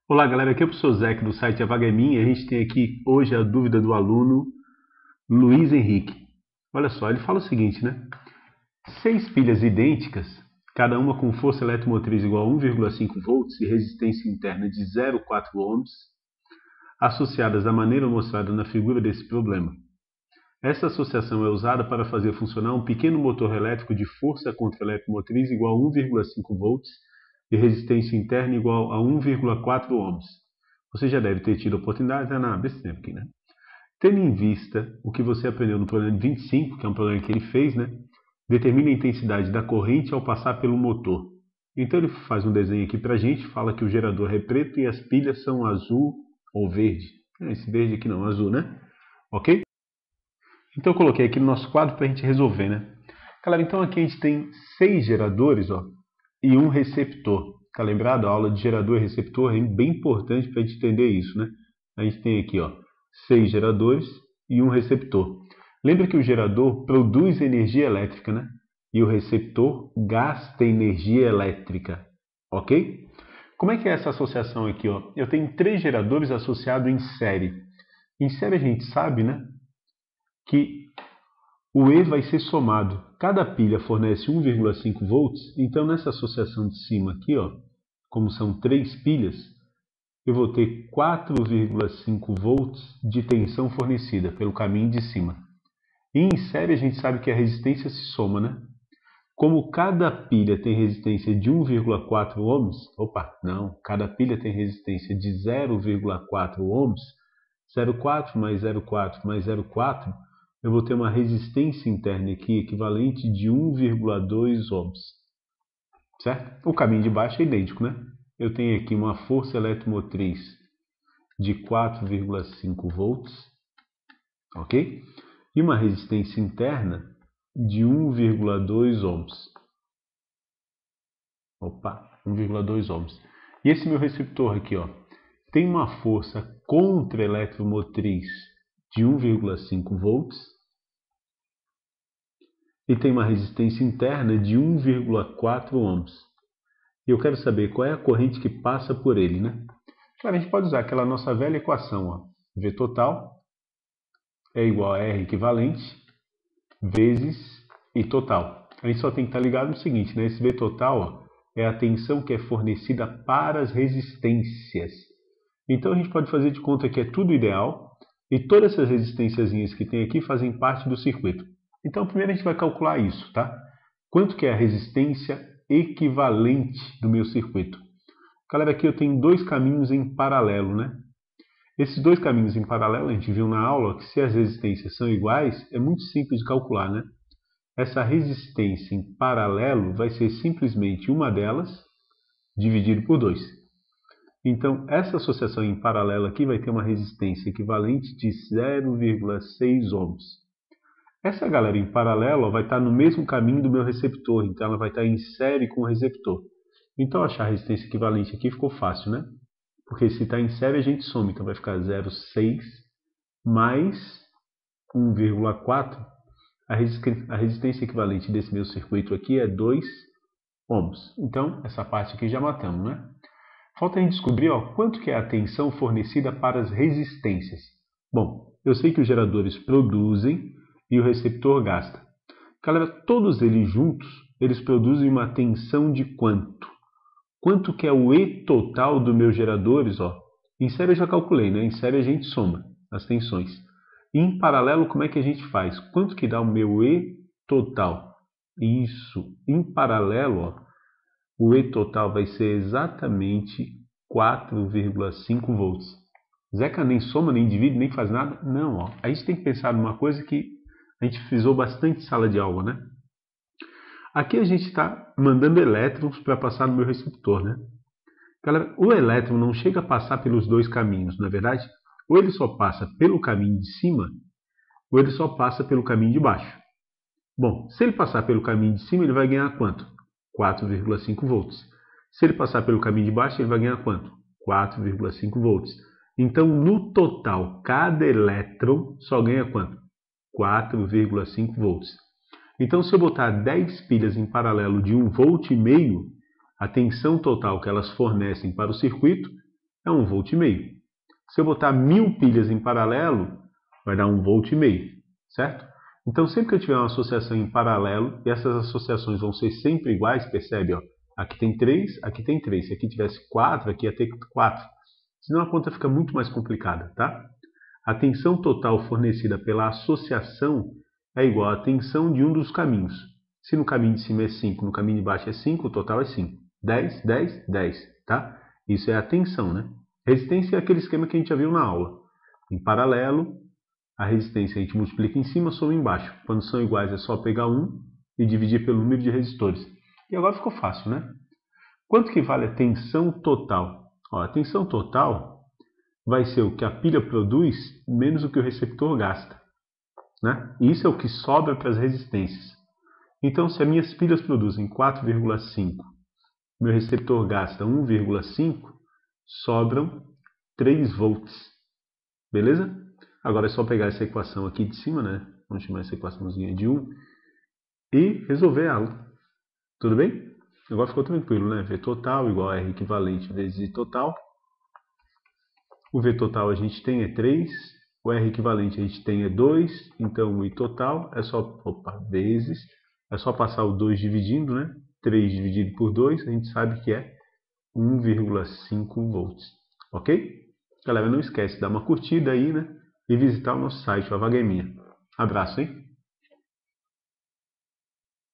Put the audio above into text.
Olá galera, aqui é o professor Zeke do site A Vaga é Minha. A gente tem aqui hoje a dúvida do aluno Luiz Henrique. Olha só, ele fala o seguinte, né? 6 pilhas idênticas, cada uma com força eletromotriz igual a 1,5 volts e resistência interna de 0,4 ohms, associadas da maneira mostrada na figura desse problema. Essa associação é usada para fazer funcionar um pequeno motor elétrico de força contra eletromotriz igual a 1,5 volts e resistência interna igual a 1,4 ohms. Você já deve ter tido a oportunidade de treinar desse tempo aqui, né? Tendo em vista o que você aprendeu no problema 25, que é um problema que ele fez, né? Determine a intensidade da corrente ao passar pelo motor. Então ele faz um desenho aqui pra gente, fala que o gerador é preto e as pilhas são azul ou verde. Esse verde aqui não, azul, né? Ok? Então eu coloquei aqui no nosso quadro para a gente resolver, né? Galera, então aqui a gente tem 6 geradores, ó, e um receptor. Tá lembrado? A aula de gerador e receptor é bem importante para a gente entender isso, né? A gente tem aqui, ó, 6 geradores e um receptor. Lembra que o gerador produz energia elétrica, né? E o receptor gasta energia elétrica, ok? Como é que é essa associação aqui, ó? Eu tenho 3 geradores associados em série. Em série a gente sabe, né, que o E vai ser somado. Cada pilha fornece 1,5 volts, então nessa associação de cima aqui, ó, como são 3 pilhas, eu vou ter 4,5 volts de tensão fornecida pelo caminho de cima. E em série a gente sabe que a resistência se soma, né? Como cada pilha tem resistência de 1,4 ohms, cada pilha tem resistência de 0,4 ohms, 0,4 mais 0,4 mais 0,4, eu vou ter uma resistência interna aqui equivalente de 1,2 ohms, certo? O caminho de baixo é idêntico, né? Eu tenho aqui uma força eletromotriz de 4,5 volts, ok? E uma resistência interna de 1,2 ohms. 1,2 ohms. E esse meu receptor aqui, ó, tem uma força contra-eletromotriz de 1,5 volts e tem uma resistência interna de 1,4 ohms. E eu quero saber qual é a corrente que passa por ele, né? Claro, a gente pode usar aquela nossa velha equação, ó. V total é igual a R equivalente vezes I total. A gente só tem que estar ligado no seguinte, né? Esse V total, ó, é a tensão que é fornecida para as resistências. Então a gente pode fazer de conta que é tudo ideal e todas essas resistênciazinhas que tem aqui fazem parte do circuito. Então primeiro a gente vai calcular isso, tá? Quanto que é a resistência equivalente do meu circuito? Galera, aqui eu tenho 2 caminhos em paralelo, né? Esses 2 caminhos em paralelo, a gente viu na aula que se as resistências são iguais, é muito simples de calcular, né? Essa resistência em paralelo vai ser simplesmente uma delas dividido por 2. Então, essa associação em paralelo aqui vai ter uma resistência equivalente de 0,6 ohms. Essa galera em paralelo vai estar no mesmo caminho do meu receptor, então ela vai estar em série com o receptor. Então, achar a resistência equivalente aqui ficou fácil, né? Porque se está em série a gente soma, então vai ficar 0,6 mais 1,4. A resistência equivalente desse meu circuito aqui é 2 ohms. Então, essa parte aqui já matamos, né? Falta a gente descobrir, ó, quanto que é a tensão fornecida para as resistências. Bom, eu sei que os geradores produzem e o receptor gasta. Galera, todos eles juntos, eles produzem uma tensão de quanto? Quanto que é o E total dos meus geradores? Ó? Em série eu já calculei, né? Em série a gente soma as tensões. E em paralelo, como é que a gente faz? Quanto que dá o meu E total? Isso, em paralelo, ó, o E total vai ser exatamente 4,5 volts. Zeca nem soma, nem divide, nem faz nada? Não, ó. A gente tem que pensar numa coisa que a gente frisou bastante em sala de aula, né? Aqui a gente está mandando elétrons para passar no meu receptor, né? Galera, o elétron não chega a passar pelos 2 caminhos, não é verdade? Ou ele só passa pelo caminho de cima, ou ele só passa pelo caminho de baixo. Bom, se ele passar pelo caminho de cima, ele vai ganhar quanto? 4,5 volts. Se ele passar pelo caminho de baixo, ele vai ganhar quanto? 4,5 volts. Então, no total, cada elétron só ganha quanto? 4,5 volts. Então, se eu botar 10 pilhas em paralelo de 1,5 volt, a tensão total que elas fornecem para o circuito é 1,5 volt. Se eu botar 1000 pilhas em paralelo, vai dar 1,5 volt, certo? Então, sempre que eu tiver uma associação em paralelo, e essas associações vão ser sempre iguais, percebe? Ó, aqui tem 3, aqui tem 3. Se aqui tivesse 4, aqui ia ter 4. Senão a conta fica muito mais complicada, tá? A tensão total fornecida pela associação é igual à tensão de um dos caminhos. Se no caminho de cima é 5, no caminho de baixo é 5, o total é 5. 10, 10, 10, tá? Isso é a tensão, né? Resistência é aquele esquema que a gente já viu na aula. Em paralelo, a resistência a gente multiplica em cima, soma embaixo. Quando são iguais é só pegar 1 e dividir pelo número de resistores. E agora ficou fácil, né? Quanto que vale a tensão total? Ó, a tensão total vai ser o que a pilha produz menos o que o receptor gasta, né? E isso é o que sobra para as resistências. Então, se as minhas pilhas produzem 4,5, meu receptor gasta 1,5, sobram 3 volts. Beleza? Agora é só pegar essa equação aqui de cima, né? Vamos chamar essa equaçãozinha de 1 e resolver ela. Tudo bem? Agora ficou tranquilo, né? V total igual a R equivalente vezes I total. O V total a gente tem é 3, o R equivalente a gente tem é 2, então o I total é só, vezes, é só passar o 2 dividindo, né? 3 dividido por 2, a gente sabe que é 1,5 volts, ok? Galera, não esquece de dar uma curtida aí, né? E visitar o nosso site, o Avageminha. Abraço, hein?